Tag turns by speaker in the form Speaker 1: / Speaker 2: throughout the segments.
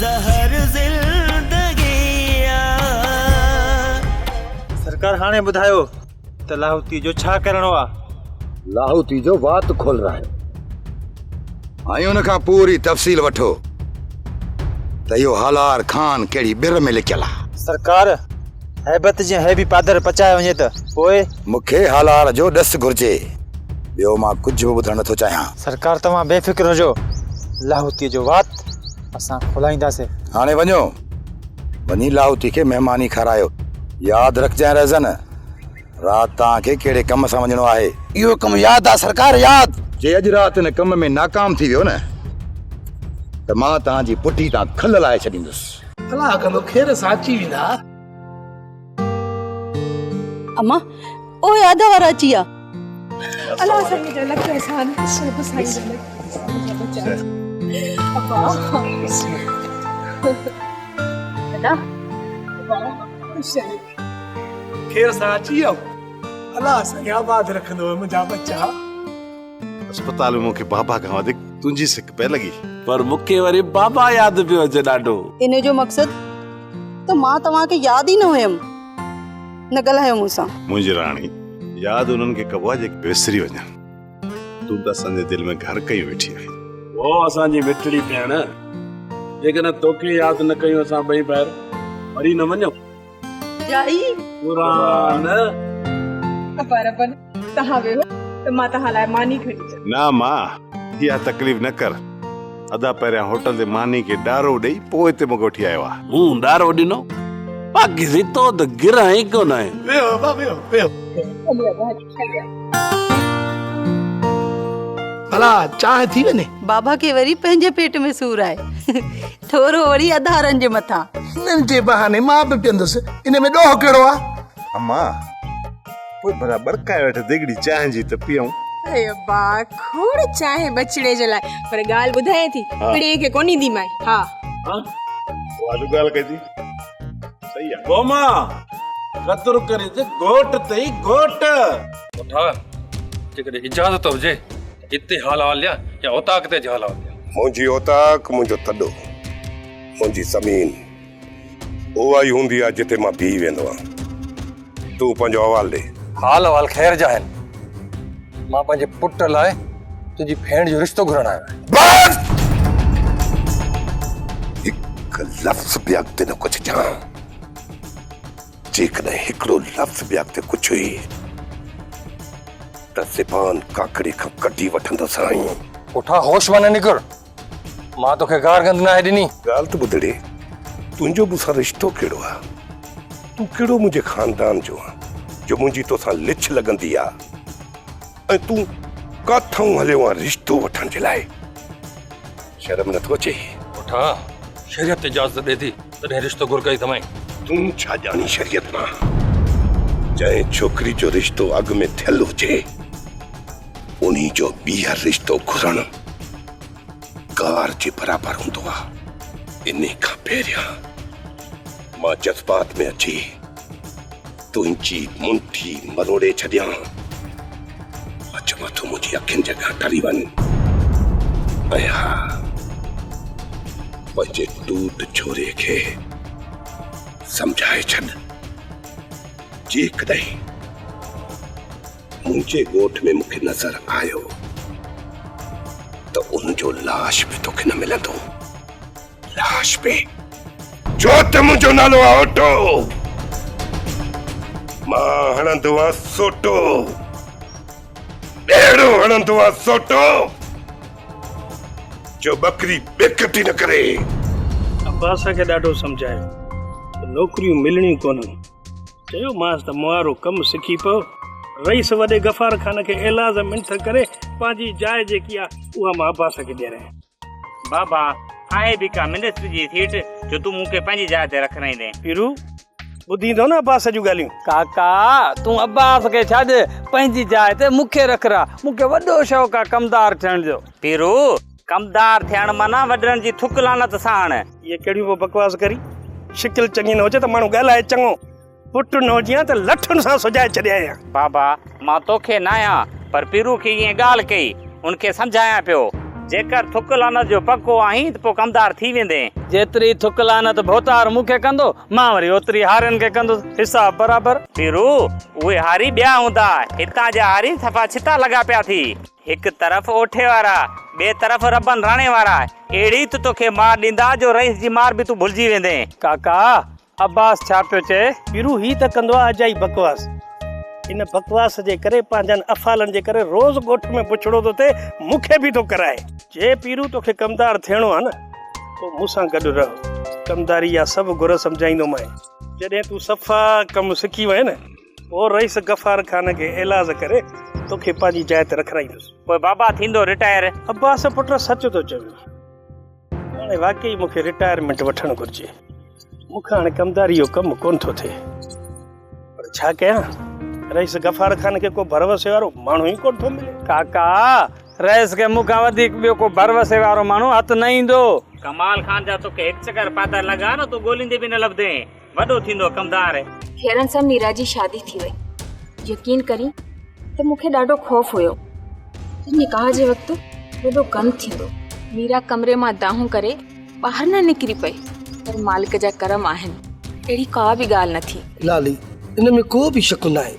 Speaker 1: ज़हर ज़िंदगी
Speaker 2: सरकार हाणे ॿुधायो त लाहौती जो छा करणो आहे?
Speaker 3: लाहौती जो वात खोल रहा है ऐं उन खां पूरी तफ़सील वठो त इहो हालार खान कहिड़ी बिर में लिखियल आहे।
Speaker 2: सरकार हैबत जे है बि पादर पचाए वञे त पोइ
Speaker 3: मूंखे हालार जो ॾस घुर्जे, ॿियो मां कुझु बि ॿुधणु नथो चाहियां।
Speaker 2: सरकार तव्हां बेफ़िक्र हुजो, लाहौती जो वात असां खोलाईंदासीं।
Speaker 3: हाणे वञो, वञी लाहौती खे महिमानी खारायो। यादि रखजांइ रज़न, राति तव्हांखे कहिड़े कम सां वञिणो आहे इहो कमु यादि आहे सरकार, यादि। जे अॼु राति हिन कम में नाकाम थी वियो न त मां तव्हांजी पुठी तां खल लाहे छॾींदुसि।
Speaker 4: अलाह कंदो खेर सां अची वेंदा।
Speaker 5: अम्मा ओए आधा वारा अची विया।
Speaker 6: अल्लाह संग जो लख एहसान सब साईं जो बचा अब्बा बेटा
Speaker 4: खेर सां अची वियो। अलाह संग आबाद रखंदो मुंहिंजा बच्चा।
Speaker 7: अस्पताल में मूंखे बाबा खां वधीक तुंहिंजी सिक पे लगी,
Speaker 8: पर मूंखे वरी बाबा यादि पियो अचे ॾाढो।
Speaker 5: इन जो मक़सद त मां तव्हांखे यादि ई न हुयमि, न ॻाल्हायो मूंसां।
Speaker 7: मुंहिंजी राणी यादि उन्हनि खे कबो आहे जेके विसरी वञनि। तूं त असांजे दिल में घर कई वेठी आहीं।
Speaker 8: ओ असांजी मिठड़ी भेण, जेकॾहिं तोखे यादि न कयूं असां ॿई ॿाहिरि मरी न वञूं।
Speaker 5: जाई
Speaker 8: क़ुरान
Speaker 6: पर तहां वेहो त मां तहां लाइ मानी खणी अचां।
Speaker 7: ना मां इहा तकलीफ़ न कर। अदा पहिरियां होटल ते मानी खे ॾारो ॾेई पोइ हिते मूंखे वठी आयो आहे।
Speaker 8: मूं ॾारो ॾिनो, बाक़ी रितो त गिरां ई कोन आहे।
Speaker 4: वेहो बाबा वेहो वेहो। भला चांहि थी वञे?
Speaker 5: बाबा खे वरी पंहिंजे पेट में सूर आहे, थोरो वरी अधारनि जे मथां।
Speaker 4: हिननि जे बहाने मां बि पीअंदुसि, इन में ॾोह कहिड़ो आहे?
Speaker 7: अम्मा पोइ भला बड़काए वेठे दिगड़ी चांहि जी त पियूं।
Speaker 6: अरे अब्बा खोड़ चाहे बचड़े जे लाइ, पर ॻाल्हि ॿुधाए थी पिड़े खे कोन ईंदी माई। हा
Speaker 7: वालू ॻाल्हि कई थी सही आहे।
Speaker 8: गोमा कतुर करे जे घोट तई घोट
Speaker 9: उठा जेकॾहिं इजाज़त हुजे हिते हाल हलिया या ओताक ते हाल हलिया।
Speaker 10: मुंहिंजी औताक मुंहिंजो तॾो, मुंहिंजी ज़मीन उहा ई हूंदी आहे जिते मां बीह वेंदो आहियां। तूं पंहिंजो अहवाल ॾे।
Speaker 9: हाल अहवाल ख़ैर जा आहिनि। मां पंहिंजे पुट लाइ तुंहिंजी भेण जो रिश्तो घुरण आयो आहियां।
Speaker 10: बस हिकु लफ़्ज़ बि अॻिते न कुझु चवां। जेकॾहिं हिकिड़ो लफ़्ज़ बि अॻिते कुझु हुई त ज़बान काकड़े खां कढी वठंदो साईं।
Speaker 9: उठा होश मां न निकिर, मां तोखे गार गंद न आहे ॾिनी।
Speaker 10: ॻाल्हि त ॿुधड़े, तुंहिंजो मूंसां रिश्तो कहिड़ो आहे? तूं कहिड़ो मुंहिंजे ख़ानदान जो आहे जो मुंहिंजी तोसां लिछ लॻंदी आहे ऐं तूं काथां हलियो आहे रिश्तो वठण जे लाइ? शर्म नथो अचे?
Speaker 9: उठा शरीयत इजाज़त ॾे थी तॾहिं रिश्तो घुर कई तमाई।
Speaker 10: तूं छा ॼाणी शरीयत मां? जंहिं छोकिरी जो रिश्तो अॻ में थियल हुजे उन्ही जो ॿीहर रिश्तो घुरण कार जे बराबरि हूंदो आहे। इन खां पहिरियां मां जज़्बात में अची तुंहिंजी मुंठी मरोड़े छॾियां। अचु मथो मुंहिंजी अखियुनि जॻह टरी वञ ऐं हा पंहिंजे टूट छोरे खे सम्झाए छॾ। जेकॾहिं मुंहिंजे ॻोठ में मूंखे नज़र आयो त उनजो लाश बि तोखे न मिलंदो। लाश बि छो त मुंहिंजो नालो आहे ओटो। मां हणंदो आहियां सोटो, ॾेड़ो हणंदो आहियां सोटो जो बकरी बेकटी न करे।
Speaker 11: अब्बास खे ॾाढो सम्झायो त नौकरियूं मिलणियूं कोन्हनि। चयो मांसि त मुआरो कमु सिखी पियो। रईस वॾे गफ़ार ख़ान खे एलाज़ मिंथ करे पंहिंजी जाइ जेकी आहे उहा मां अब्बास खे ॾियण।
Speaker 12: बाबा आहे बि का मिनिस्टर जी सीट जो तूं मूंखे पंहिंजी जाइ ते रखराईंदे।
Speaker 11: पीरू ॿुधींदो न अब्बास जूं ॻाल्हियूं।
Speaker 13: काका तूं अब्बास खे छॾ, पंहिंजी जाइ ते मूंखे रखरा। मूंखे वॾो शौक़ु आहे कमदार थियण जो।
Speaker 12: पीरू कमदार थियण माना वॾनि जी थुक लानत साण।
Speaker 11: ये कहिड़ियूं बकवास करी? शिकिल चङी न हुजे त माण्हू ॻाल्हाए चङो, पुट न हुजे त लठुनि सां सुजाए छॾिया आहियां।
Speaker 12: बाबा मां तोखे न आहियां पर पीरू खे ईअं ॻाल्हि कई, उनखे सम्झायां पियो जेकर थुक लानत जो पक्को आहीं त पोइ कमदार थी वेंदे।
Speaker 13: जेतिरी थुक लानत भोतार मूंखे कंदो मां वरी ओतिरी हारियुनि खे कंदुसि हिसाब बराबर।
Speaker 12: पीरू उहे हारी ॿिया हूंदा, हितां जा हारी सफ़ा छिता लॻा पिया थी। हिकु तरफ़ ओठे वारा, ॿिए तरफ़ रबन राणे वारा। अहिड़ी त तोखे मार ॾींदा जो रईस जी मार बि तूं भुलिजी वेंदे।
Speaker 13: काका अब्बास छा पियो चए?
Speaker 11: पीरू ही त कंदो आहे अजाई बकवास। इन बकवास जे करे पंहिंजनि अफ़ालनि जे करे रोज़ ॻोठ में पुछड़ो थो थिए, मूंखे बि थो कराए। जे पीरू तोखे कमदार थियणो आहे न तो मूंसां गॾु रहो। कमदारी या सभु गुर सम्झाईंदोमांइ। जॾहिं तूं सफ़ा कमु सिखी वए न पोइ रईस गफ़ार खान खे इलाज करे तोखे पंहिंजी जाइ ते रखाईंदुसि।
Speaker 12: पोइ बाबा थींदो रिटायर?
Speaker 11: अब्बास पुट सच थो चवे, हाणे वाकई मूंखे रिटायरमेंट वठणु घुरिजे। मूंखां हाणे कमदारी जो कमु कोन थो थिए, पर छा कयां? रईस गफ़ार खान खे को भरवसे वारो माण्हू ई कोन थो मिले।
Speaker 13: काका रईस खे मूंखां वधीक ॿियो को भरवसे वारो माण्हू हथु न ईंदो।
Speaker 12: कमाल खान जा तोखे हिकु चकर पाता लॻा न तूं ॻोल्हींदे बि न लभदे। वॾो थींदो कमदार।
Speaker 14: खेरन सां मीरा जी शादी थी वई। यकीन करी त मूंखे ॾाढो ख़ौफ़ हुयो त निकाह जे वक़्तु वॾो गम थींदो। मीरा कमरे मां दाहूं करे ॿाहिरि न निकिरी पई, पर मालिक जा करम आहिनि, अहिड़ी का बि ॻाल्हि न थी।
Speaker 4: लाली इन में को बि शक न आहे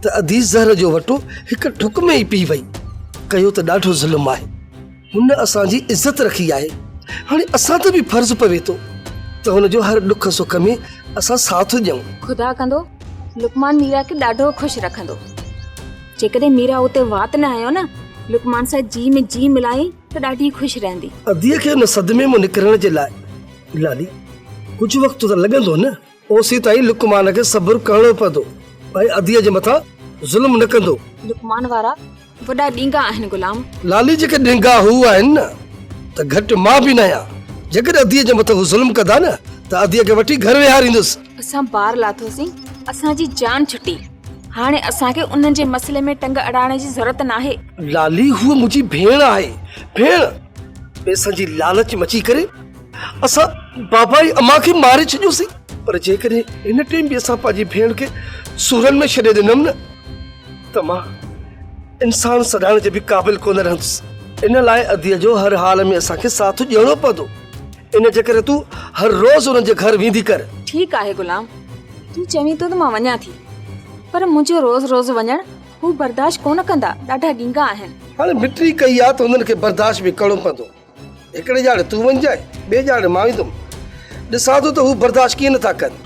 Speaker 4: त अदीस ज़हर जो वटो हिकु ठुक में ई पी वई। कयो त ॾाढो ज़ुल्म आहे। हुन असांजी इज़त रखी आहे। हाणे असां ते बि फर्ज़ पवे थो त हुन जो हर दुख सुख में असां साथ ॾियूं।
Speaker 14: खुदा कंदो लुकमान मीरा खे ॾाढो ख़ुशि रखंदो। जेकॾहिं मीरा उते वात न आयो न, लुकमान सां जी में जी मिलाई त ॾाढी ख़ुशि रहंदी।
Speaker 4: अदीअ खे हुन सदमे में निकिरण जे लाइ लाली कुझु वक़्तु त लॻंदो न। ओसी ताईं लुकमान खे सब्र करणो पवंदो ऐं अदीअ जे मथां ज़ुल्म न कंदो।
Speaker 14: लुकमान वारा वॾा ॾींगा आहिनि गुलाम।
Speaker 4: लाली जेके ॾींगा हू आहिनि न त घटि मां बि न आहियां। जेकॾहिं अदीअ जे मथां हू ज़ुल्म कंदा न त अदीअ खे वठी घर विहारींदुसि।
Speaker 14: असां ॿार लाथोसीं, असांजी जान छुटी। हाणे असांखे उन्हनि जे मसइले में टंग अड़ाइण जी ज़रूरत न आहे।
Speaker 4: लाली हूअ मुंहिंजी भेण आहे। भेण पैसनि जी लालच मची करे असां बाबा जी अम्मा खे मारे छॾियोसीं। पर जेकॾहिं हिन टाइम बि असां पंहिंजी भेण खे सूरनि में छॾे ॾिनमि न त मां इंसान सॾाइण जे बि क़ाबिल कोन रहंदुसि। इन लाइ अदीअ जो हर हाल में असांखे साथ ॾियणो पवंदो। इन जे करे तूं हर रोज़ उन्हनि जे घर वेंदी कर।
Speaker 14: ठीकु आहे गुलाम, तूं चवीं थो त मां वञा थी, पर मुंहिंजो रोज़ रोज़ वञण हू बर्दाश्त कोन कंदा। ॾाढा ॾींगा आहिनि।
Speaker 4: हाणे मिट्री कई आहे त हुननि खे बर्दाश्त बि करणो पवंदो। हिकिड़े ॼाणे तूं वञ जाए, ॿिए ॼाणे मां वेंदुमि। ॾिसां थो त हू बर्दाश्त कीअं नथा कनि।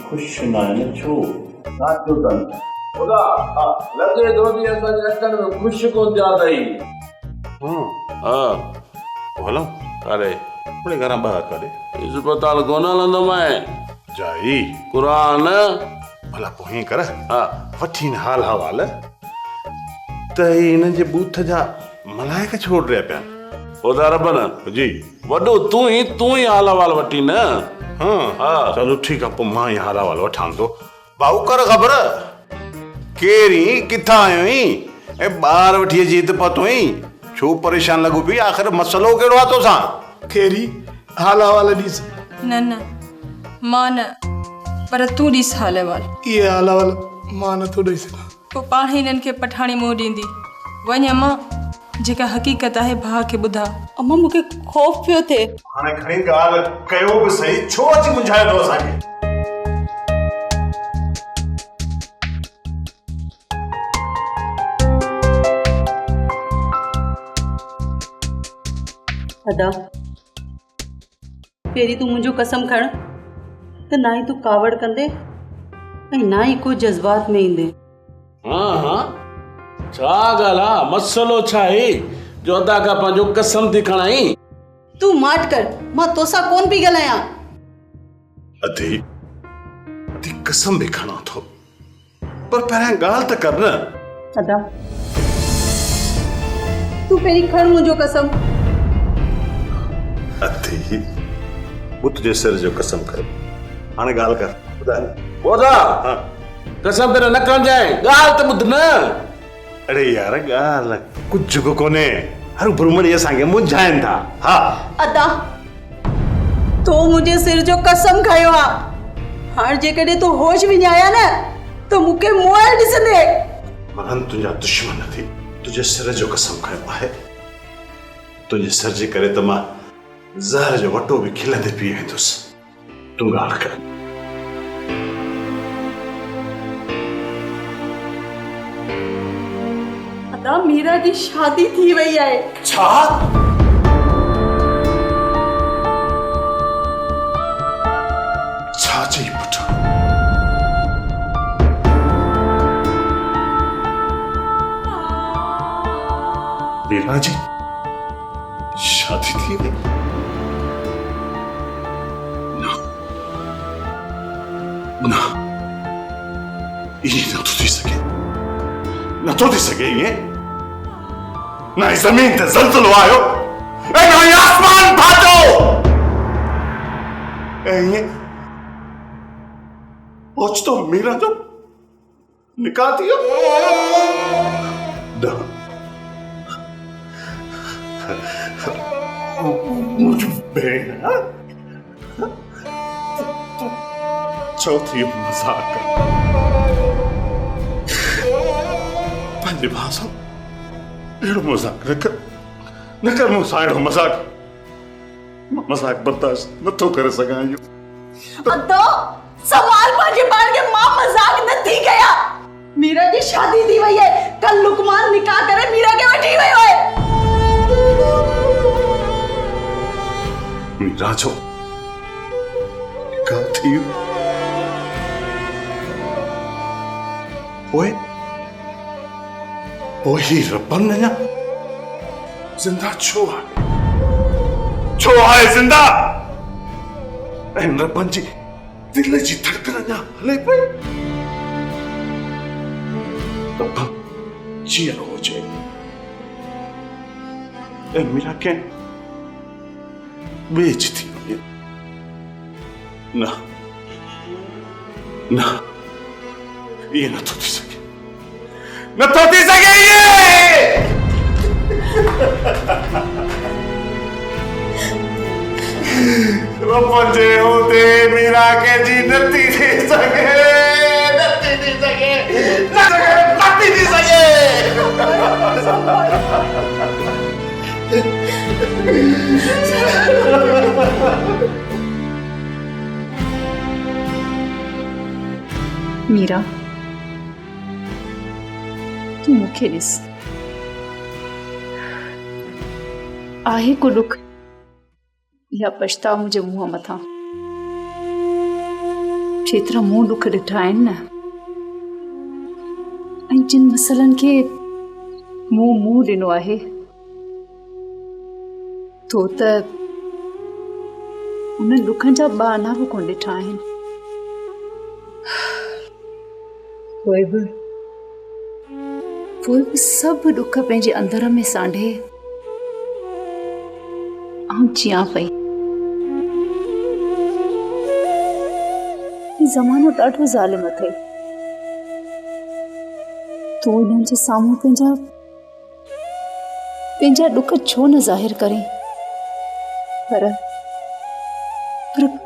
Speaker 8: ख़ुशि न आहिनि छो? लॻे थो अचण में ख़ुशि कोन थिया अथई।
Speaker 7: हलो अरे अपने घर ॿाहिरि करे
Speaker 8: अस्पताल कोन हलंदो मैं
Speaker 7: जाई
Speaker 8: क़ुरान
Speaker 7: भला पोइ हीअं कर वठी न हाल हवाल त हिन जे बूथ जा मलाइक छोड़ रहिया पिया।
Speaker 8: खुदा रबन
Speaker 7: जी
Speaker 8: वॾो तूं ई हाल हवाल वठी न।
Speaker 7: हाँ चलो ठीकु आहे, पोइ मां ई हाल हवाल वठां थो। भाऊ कर ख़बर केरी किथां आयो आहीं ऐं ॿार वठी अची हिते पहुतो आहीं? छो परेशान लॻो पई? आख़िर मसलो कहिड़ो आहे तोसां?
Speaker 4: केरी हाल हवाल ॾिस।
Speaker 6: न न मां न, पर तूं ॾिस हाल अहिवाल।
Speaker 4: इहे हाल हवाल मां नथो ॾेई सघां।
Speaker 6: पोइ पाण हिननि खे पठाणी मुंहुं ॾींदी। वञ अम्मा, जेका हक़ीक़त आहे भाउ खे ॿुधा।
Speaker 5: अम्मा मूंखे ख़ौफ़ पियो थिए।
Speaker 7: हाणे खणी ॻाल्हि कयो बि सही, छो अची मुंझायो अथव असांखे?
Speaker 5: अदा पहिरीं तूं मुंहिंजो कसम खण त ना ई तूं कावड़ कंदे ऐं ना ई को जज़्बात में ईंदे।
Speaker 8: हाँ छा ॻाल्हि आहे? मसलो छा आहे जो अदा खां पंहिंजो कसम थी खणाई?
Speaker 5: तूं माठ कर, मां तोसां कोन पई ॻाल्हायां।
Speaker 7: अधी कसम भी खणा थो, पर पहिरियां ॻाल्हि त कर न।
Speaker 5: अदा तूं पहिरीं खण मुंहिंजो कसम।
Speaker 7: अधी बुत जे सिर जो कसम कर। हाणे ॻाल्हि कर,
Speaker 8: ॿुधा कसम पर न खणजांइ, ॻाल्हि त ॿुध न।
Speaker 7: अरे यार ॻाल्हि कुझु बि कोन्हे, हर भुरमड़ी असांखे मुंझाइनि था। हा
Speaker 5: अदा तो मुंहिंजे सिर जो कसम खयो आहे। हाणे जेकॾहिं तूं होश में आया न त मूंखे मोए ॾिसंदे।
Speaker 7: मन तुंहिंजा दुश्मन थी तुझे सिर जो कसम खयो आहे तुझे सिर जे करे त मां ज़हर जो वटो भी खिलंदे पी वेंदुसि तूं ॻाल्हि कर
Speaker 6: अदा मीरा जी शादी थी वई आहे।
Speaker 7: छा छा चई पुट मीरा जी शादी थी वई ना ये नथो थी सघे नथो थी सघे ये ना ही जमीन ते ज़लज़लो आयो ऐं ना ही आसमान फाटो ऐं ये ओचितो मीरा जो निकाह थियो न मुझ भेण चौथी मजाक पंहिंजे भाउ सां अहिड़ो मज़ाक न कर मूंसां अहिड़ो मज़ाक बर्दाश्त नथो करे सघां इहो
Speaker 6: अदा सवाल पंहिंजे पाण खे मां मज़ाक न थी कया। मीरा जी शादी थी वई है कल लुकमान निकाह करे मीरा के वठी वयो है।
Speaker 7: मीरा जो निकाह थियो पोइ रबन अञा जिंदा छो आहे जिंदा ऐं रबन जी दिल जी धड़कन अञा हले पई रब जीअं हुजे ऐं मीरा कंहिं ॿिए जी थी वञे न न ये नथो थी सघे नथो थी सघे ये रब जे होते मीरा के जी नथी थी सघे नथी थी सघे नथी थी सघे
Speaker 6: मीरा तू मूंखे ॾिस आहे को दुख या पछताव मुंहिंजे मुंहं मथां जेतिरा मूं दुख ॾिठा आहिनि न ऐं जिन मसइलनि खे मूं मुंहुं ॾिनो आहे तो त उन दुखनि जा बहाना बि कोन ॾिठा आहिनि पोइ बि सभु दुख पंहिंजे अंदर में सांढे आउं जियां पई। ज़मानो ॾाढो ज़ालिम अथई तूं इन्हनि जे साम्हूं पंहिंजा दुख छो न ज़ाहिर करीं पर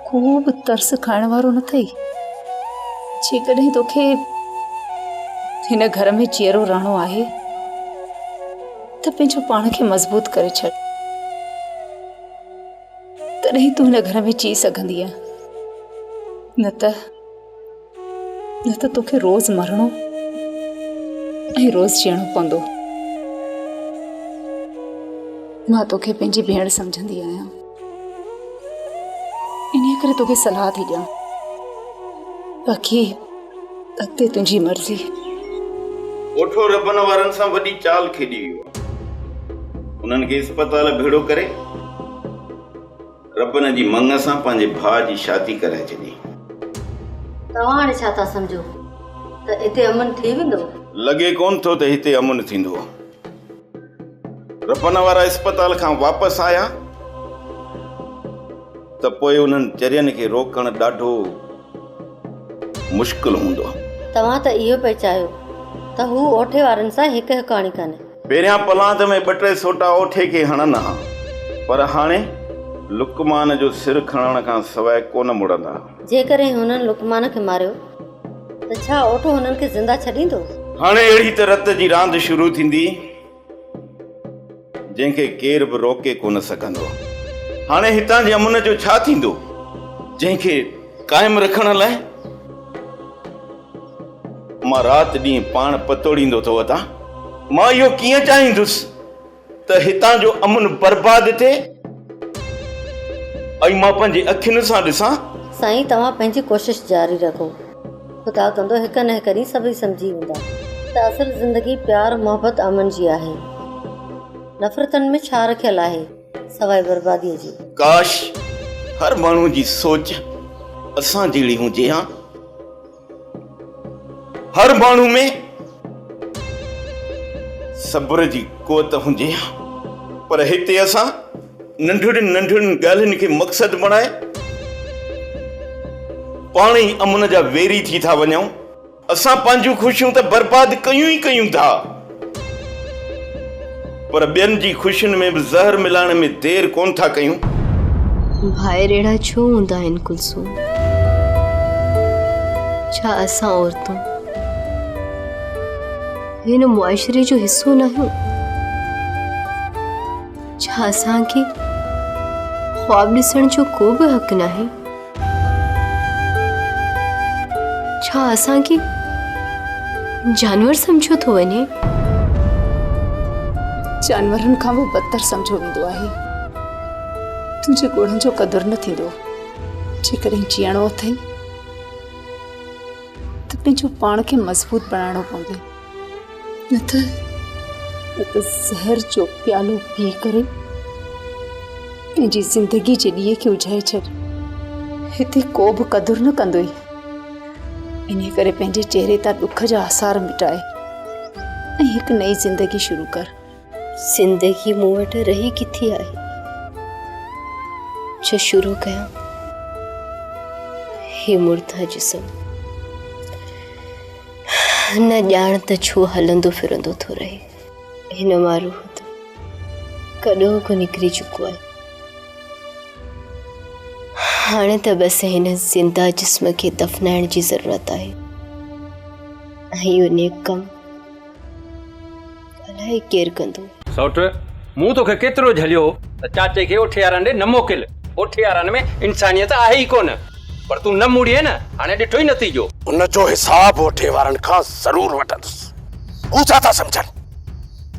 Speaker 6: को बि तरस खाइण वारो न अथई जेकॾहिं तोखे हिन घर में चेरो रहणो आहे त पंहिंजो पाण खे मज़बूत करे छॾ तॾहिं तूं हिन घर में जी सघंदी आहे न त तोखे रोज़ मरणो ऐं रोज़ जीअणो पवंदो। मां तोखे पंहिंजी भेण सम्झंदी आहियां इन्हीअ करे तोखे सलाह थी ॾियां बाक़ी अॻिते तुंहिंजी मर्ज़ी।
Speaker 15: ओठो रबन वारनि सां वॾी चाल खेॾी वियो उन्हनि खे अस्पताल भेड़ो करे रबन जी मंग सां पंहिंजे भाउ जी शादी कराए छॾी।
Speaker 16: तव्हां हाणे छा था सम्झो त हिते अमन थी वेंदो?
Speaker 15: लॻे कोन थो त हिते अमन थींदो। रबन वारा अस्पताल खां वापसि आया त पोइ उन्हनि चरियनि खे रोकणु ॾाढो मुश्किल हूंदो।
Speaker 16: तव्हां त इहो पिया चाहियो त हू ओठे वारनि सां हिकु हिकाणी कान्हे।
Speaker 15: पहिरियां पलांत में 2-3 सोटा ओठे खे हणंदा पर हाणे लुकमान जो सिर खणण खां सवाइ कोन मुड़ंदा।
Speaker 16: जेकॾहिं हुननि लुकमान खे मारियो त छा ओठो हुननि खे ज़िंदा छॾींदो?
Speaker 15: हाणे अहिड़ी त रत जी रांदि शुरू थींदी जंहिंखे केर बि रोके कोन सघंदो। हाणे हितां जे अमन जो छा थींदो जंहिंखे कायम रखण लाइ मां राति ॾींहुं पाण पतोड़ींदो थो वठां। मां इहो कीअं चाहींदुसि त हितां जो अमन बर्बाद थिए ऐं मां पंहिंजी अखियुनि सां ॾिसां।
Speaker 16: साईं तव्हां पंहिंजी कोशिश जारी रखो, ख़ुदा कंदो हिक न हिक ॾींहुं सभई सम्झी वेंदा त असुल ज़िंदगी प्यार मोहबत अमन जी आहे। नफ़रतनि में छा रखियल आहे सवाइ बर्बादीअ जी।
Speaker 15: काश हर माण्हू जी सोच असां जहिड़ी हुजे हा। हर माण्हू में सब्र जी क़ुवत हुजे हा। पर हिते असां नंढड़ियुनि नंढड़ियुनि ॻाल्हियुनि खे मक़सद बणाए पाण ई अमन जा वेरी थी था वञूं। असां पंहिंजूं ख़ुशियूं त बर्बाद कयूं था, पर ॿियनि जी ख़ुशियुनि में बि ज़हर मिलाइण में देर कोन था कयूं।
Speaker 14: भाइर अहिड़ा छो हूंदा आहिनि कुलसूम? छा असां औरतूं हिन मुआशरे जो हिस्सो न आहियूं? छा असांखे ख्वाब ॾिसण जो को बि हक़ न आहे? छा असांखे जानवर समझो थो वञे?
Speaker 6: जानवरनि खां बि बदतर समझो वेंदो आहे। तुंहिंजे गुणनि जो क़दुरु न थींदो। जेकॾहिं जीअणो अथई त पंहिंजो पाण खे मज़बूत बणाइणो पवंदो, न त ज़हर जो प्यालो पी करे पंहिंजी ज़िंदगी जे ॾींहं खे उजाए छॾ। हिते को बि क़दुरु न कंदो ई। इन करे पंहिंजे चेहरे तां दुख जा आसार मिटाए ऐं हिकु नई ज़िंदगी शुरू कर।
Speaker 14: ज़िंदगी मूं वटि रही किथे आहे जो शुरू कयां? हे मुर्दा जिस्म न ॼाण त छो हलंदो फिरंदो थो रहे। हिन मां रूह त कॾो को निकिरी चुको आहे। हाणे त बसि हिन ज़िंदा जिस्म खे दफ़नाइण जी ज़रूरत आहे। ऐं इहो नेक कमु अलाए केरु कंदो।
Speaker 9: सौट मूं तोखे केतिरो झलियो त चाचे खे ओठे वारनि ॾे न मोकिल। ओठे वारनि में इंसानियत आहे ई कोन, पर तूं न मुड़ीअ न, हाणे ॾिठो ई नतीजो।
Speaker 3: उन जो हिसाब ओठे वारनि खां ज़रूर वठंदुसि। हू छा था सम्झनि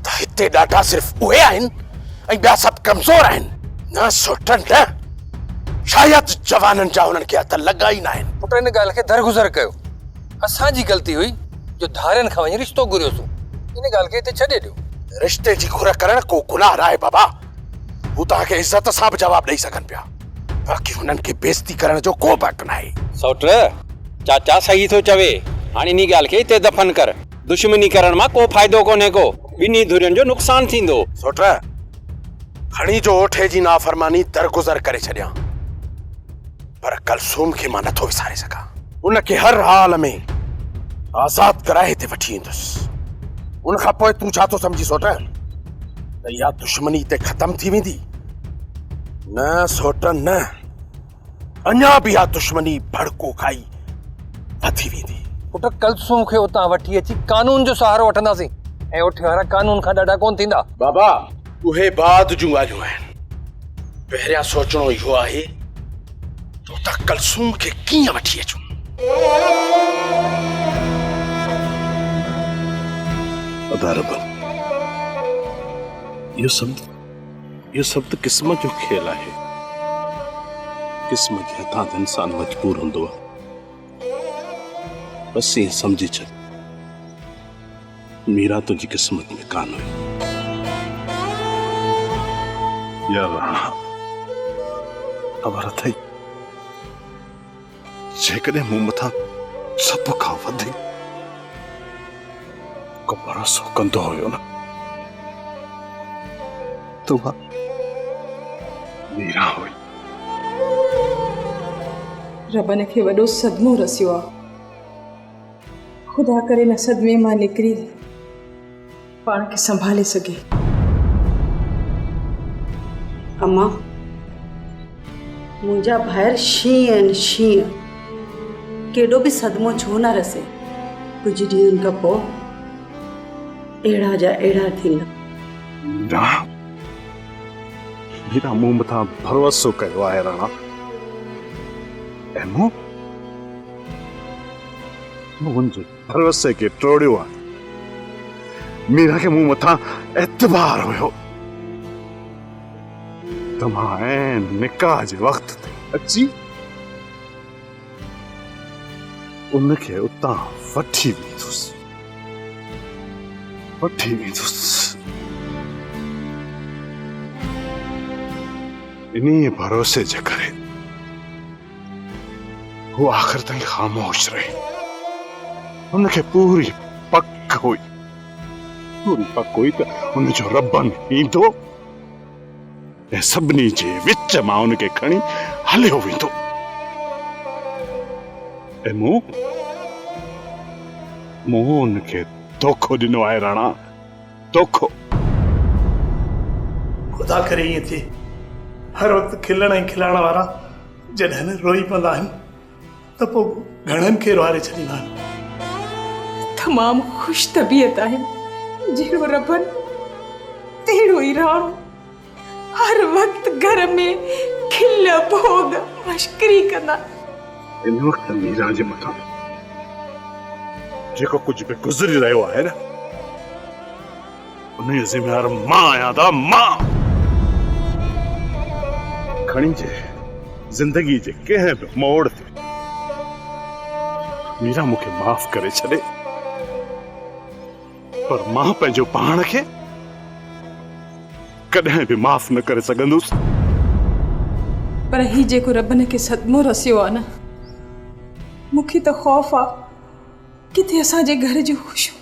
Speaker 3: त हिते ॾाढा सिर्फ़ उहे आहिनि ऐं ॿिया सभु कमज़ोर आहिनि? न सोटनि न, शायदि जवाननि जा उन्हनि खे हथ लॻा ई न आहिनि।
Speaker 9: पुट इन ॻाल्हि खे दरगुज़र कयो। असांजी ग़लती हुई जो धारियुनि खां वञी रिश्तो घुरियोसीं। इन ॻाल्हि खे हिते छॾे ॾियो।
Speaker 3: रिश्ते जी घुर करण को गुनाह न आहे बाबा। हू तव्हांखे इज़त सां बि जवाबु ॾेई सघनि पिया, बाक़ी हुननि खे बेइज़ती करण जो को बि हक़ न आहे।
Speaker 9: सौट चाचा सही थो चवे। हाणे इन ॻाल्हि खे हिते दफ़न कर। दुश्मनी करण मां को फ़ाइदो कोन्हे को, ॿिन्ही धुरियुनि जो नुक़सान थींदो।
Speaker 3: सौट खणी जो ओठे जी नाफ़रमानी दरगुज़र करे छॾियां, पर कलसूम खे मां नथो विसारे सघां। उनखे हर हाल में आज़ाद कराए हिते वठी ईंदुसि। उन खां पोइ तूं छा थो सम्झी सोट त इहा दुश्मनी हिते ख़तम थी वेंदी? न सोट न, अञा बि इहा दुश्मनी भड़को खाई वधी वेंदी।
Speaker 9: पुट कलसूम खे उतां वठी अची कानून जो सहारो वठंदासीं ऐं ओठे वारा कानून खां ॾाढा कोन थींदा।
Speaker 3: बाबा उहे बाद जूं ॻाल्हियूं आहिनि। पहिरियां सोचणो इहो आहे त कलसूम खे कीअं वठी अचूं।
Speaker 8: अदा रब, इहो सभु त क़िस्मत जो खेल आहे। क़िस्मत जे हथां त इंसान मजबूर हूंदो आहे। बसि ईअं सम्झी छॾ, मीरा तुंहिंजी क़िस्मत में कान हुई। यार राणा, ख़बर अथई जेकॾहिं मूं मथां सभ खां वधीक को भरोसो कंदो हुयो न त उहा मीरा हुई।
Speaker 5: रबन खे वॾो सदमो रसियो आहे। ख़ुदा करे न सदमे मां निकिरी पाण खे संभाले सघे। अम्मा, मुंहिंजा भाइर शींहं आहिनि, शींहं। केॾो बि सदमो छो न रसे, कुझु ॾींहंनि खां पोइ अहिड़ा जा अहिड़ा थींदा।
Speaker 7: मीरा मूं मथां भरोसो कयो आहे राणा ऐं मूं मुंहिंजे भरोसे खे टोड़ियो आहे। मीरा खे मूं मथां एतबार हुयो त मां ऐं निकाह जे वक़्त ते अची उनखे उतां वठी वेंदुसि इन्हीं भरोसे जे करे वो आखिर ताईं खामोश रही। उनखे पूरी पक हुई त उनजो रबन ईंदो ऐं सभिनी जे विच मां उनखे खणी हलियो वेंदो। ऐं मूं उनखे धोखो ॾिनो आहे राणा, धोखो।
Speaker 11: ख़ुदा करे ईअं थिए हर वक़्तु खिलण ऐं खिलाइण वारा जॾहिं रोई पवंदा आहिनि त पोइ घणनि खे रुआरे छॾींदा आहिनि।
Speaker 5: तमामु ख़ुशि तबीयत आहिनि, जहिड़ो रबन तहिड़ो ई राणो। हर वक़्तु घर में खिल भोग मश्करी कंदा।
Speaker 7: इन वक़्तु मीरा जे मथां जेको कुझु बि गुज़री रहियो आहे न उन जो ज़िम्मेवार मां आहियां था, मां। खणी जे ज़िंदगी जे कंहिं बि मोड़ ते मीरा मूंखे माफ़ करे छॾे पर मां पंहिंजो पाण खे कॾहिं बि माफ़ न करे सघंदुसि।
Speaker 5: पर ही जेको रबन खे सदमो रसियो आहे न, मूंखे त ख़ौफ़ आहे किथे असांजे घर जूं ख़ुशियूं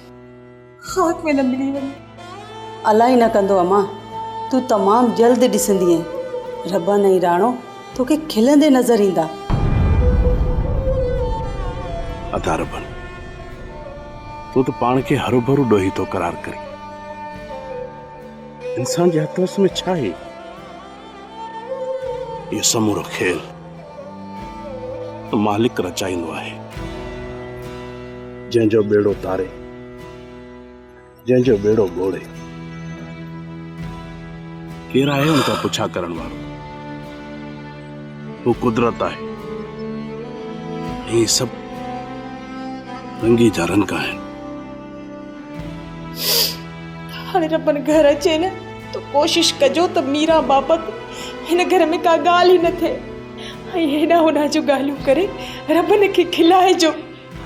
Speaker 5: ख़ाक में न मिली वञे।
Speaker 17: अलाही न कंदो अम्मा, तूं तमामु जल्द ॾिसंदीअ रबन ऐं राणो तोखे खिलंदे नज़र ईंदा।
Speaker 7: अदा रबन, तूं त पाण खे हरू भरू ॾोही थो करार करी। इंसान जे हथोस में छा आहे? इहो समूरो खेल मालिक रचाईंदो आहे, जंहिंजो बेड़ो तारे, जंहिंजो बेड़ो ॻोड़े। केरु आहे उनखां पुछा करण वारो? वो कुदरत आहे। ये सभु रंगी जा रंग आहिनि।
Speaker 5: हाणे रबन घर अचे न तो कोशिश कजो त मीरा बाबत हिन घर में का ॻाल्हि ई न थिए ऐं हेॾा होॾा जूं ॻाल्हियूं करे रबन खे खिलाइजो।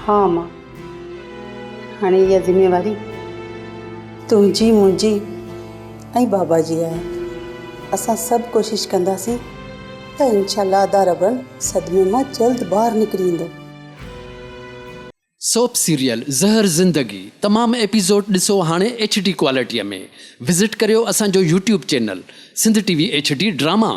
Speaker 17: हाँ मां, हाणे इहा ज़िम्मेवारी तुंहिंजी मुंहिंजी ऐं बाबा जी आहे। असां सभु कोशिश कंदासीं त इंशाअल्लाह अदा रबन सदमे मां जल्द ॿाहिरि निकिरी ईंदो।
Speaker 18: सोप सीरियल ज़हर ज़िंदगी तमामु एपिसोड ॾिसो हाणे HD क्वालिटीअ में। विज़िट करियो असांजो YouTube channel Sindh TV HD drama.